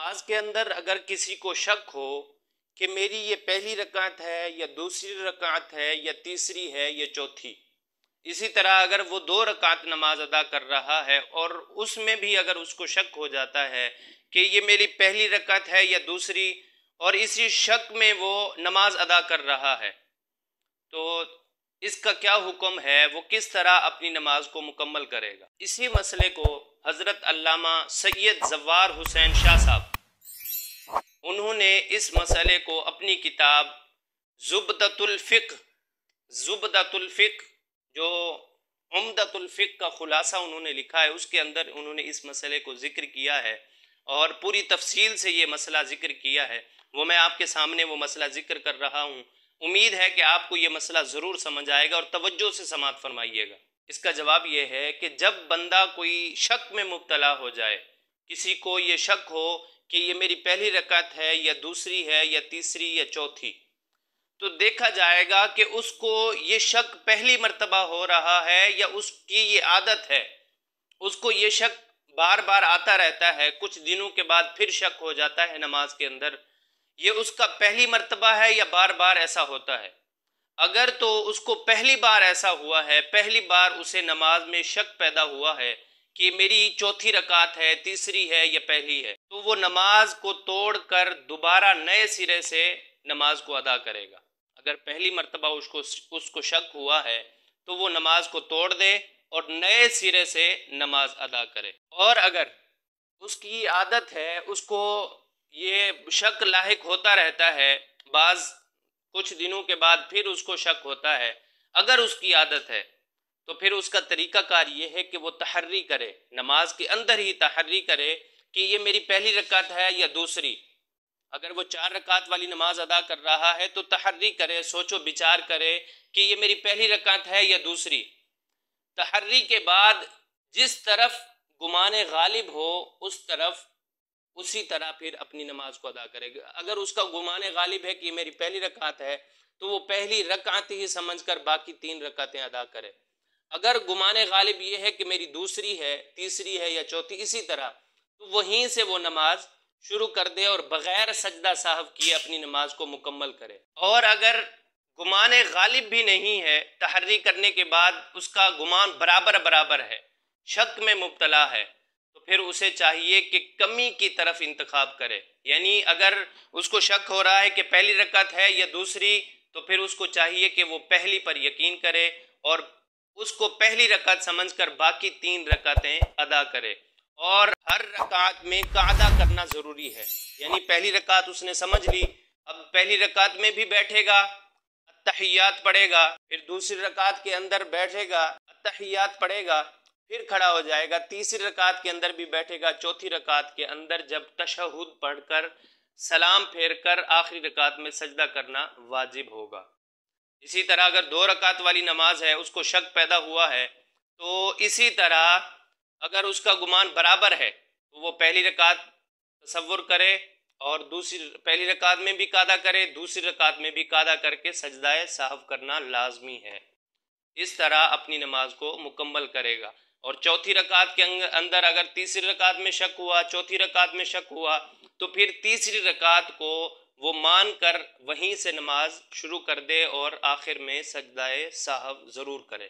نماز کے اندر اگر کسی کو شک ہو کہ میری یہ پہلی رکعت ہے یا دوسری رکعت ہے یا تیسری ہے یا چوتھی، اسی طرح اگر وہ 2 رکعت نماز ادا کر رہا ہے اور اس میں بھی اگر اس کو شک ہو جاتا ہے کہ یہ میری پہلی رکعت ہے یا دوسری، اور اسی شک میں وہ نماز ادا کر رہا ہے، تو اس کا کیا حکم ہے، وہ کس طرح اپنی نماز کو مکمل کرے گا؟ اسی مسئلے کو حضرت علامہ سید زوار حسین شاہ صاحب، انہوں نے اس مسئلے کو اپنی کتاب زبدۃ الفقہ جو عمدۃ الفقہ کا خلاصہ انہوں نے لکھا ہے، اس کے اندر انہوں نے اس مسئلے کو ذکر کیا ہے اور پوری تفصیل سے یہ مسئلہ ذکر کیا ہے۔ وہ میں آپ کے سامنے وہ مسئلہ ذکر کر رہا ہوں، امید ہے کہ آپ کو یہ مسئلہ ضرور سمجھ آئے گا اور توجہ سے سماعت فرمائیے گا۔ اس کا جواب یہ ہے کہ جب بندہ کوئی شک میں مبتلا ہو جائے، کسی کو یہ شک ہو کہ یہ میری پہلی رکعت ہے یا دوسری ہے یا تیسری یا چوتھی، تو دیکھا جائے گا کہ اس کو یہ شک پہلی مرتبہ ہو رہا ہے یا اس کی یہ عادت ہے، اس کو یہ شک بار بار آتا رہتا ہے، کچھ دنوں کے بعد پھر شک ہو جاتا ہے نماز کے اندر، یہ اس کا پہلی مرتبہ ہے یا بار بار ایسا ہوتا ہے؟ اگر تو اس کو پہلی بار ایسا ہوا ہے، پہلی بار اسے نماز میں شک پیدا ہوا ہے کہ میری چوتھی رکعت ہے، تیسری ہے یا پہلی ہے، تو وہ نماز کو توڑ کر دوبارہ نئے سرے سے نماز کو ادا کرے گا۔ اگر پہلی مرتبہ اس کو شک ہوا ہے تو وہ نماز کو توڑ دے اور نئے سرے سے نماز ادا کرے۔ اور اگر اس کی عادت ہے، اس کو یہ شک لاحق ہوتا رہتا ہے، بعض کچھ دنوں کے بعد پھر اس کو شک ہوتا ہے، اگر اس کی عادت ہے تو پھر اس کا طریقہ کار یہ ہے کہ وہ تحری کرے، نماز کے اندر ہی تحری کرے کہ یہ میری پہلی رکعت ہے یا دوسری۔ اگر وہ 4 رکعت والی نماز ادا کر رہا ہے تو تحری کرے، سوچ و بچار کرے کہ یہ میری پہلی رکعت ہے یا دوسری۔ تحری کے بعد جس طرف گمان غالب ہو اسی طرح پھر اپنی نماز کو ادا کرے گا۔ اگر اس کا گمان غالب ہے کہ یہ میری پہلی رکعت ہے تو وہ پہلی رکعت ہی سمجھ کر باقی 3 رکعتیں ادا کرے۔ اگر گمان غالب یہ ہے کہ میری دوسری ہے، تیسری ہے یا چوتھی، اسی طرح، تو وہیں سے وہ نماز شروع کر دے اور بغیر سجدہ سہو کیے اپنی نماز کو مکمل کرے۔ اور اگر گمان غالب بھی نہیں ہے، تحری کرنے کے بعد اس کا گمان برابر ہے، شک میں مبتلا ہے، تو پھر اسے چاہیے کہ کمی کی طرف انتخاب کرے۔ یعنی اگر اس کو شک ہو رہا ہے کہ پہلی رکعت ہے یا دوسری، تو پھر اس کو چاہیے کہ وہ پہلی پر یقین کرے اور اس کو پہلی رکعت سمجھ کر باقی 3 رکعتیں ادا کرے۔ اور ہر رکعت میں قعدہ کرنا ضروری ہے، یعنی پہلی رکعت اس نے سمجھ لی، اب پہلی رکعت میں بھی بیٹھے گا، التحیات پڑھے گا، پھر دوسری رکعت کے اندر بیٹھے گا، التحیات پڑھے گا، پھر کھڑا ہو جائے گا، تیسری رکعت کے اندر بھی بیٹھے گا، چوتھی رکعت کے اندر جب تشہد پڑھ کر سلام پھیر کر آخری رکعت میں سجدہ کرنا واجب ہوگا۔ اسی طرح اگر 2 رکعت والی نماز ہے، اس کو شک پیدا ہوا ہے، تو اسی طرح اگر اس کا گمان برابر ہے تو وہ پہلی رکعت تصور کرے اور پہلی رکعت میں بھی قعدہ کرے، دوسری رکعت میں بھی قعدہ کر کے سجدہ سہو کرنا لازمی ہے۔ اس طرح اپنی نماز کو مکمل کرے گا۔ اور چوتھی رکعت کے اندر اگر تیسری رکعت میں شک ہوا، چوتھی رکعت میں شک ہوا، تو پھر تیسری رکعت کو وہ مان کر وہیں سے نماز شروع کر دے اور آخر میں سجدہ سہو ضرور کرے۔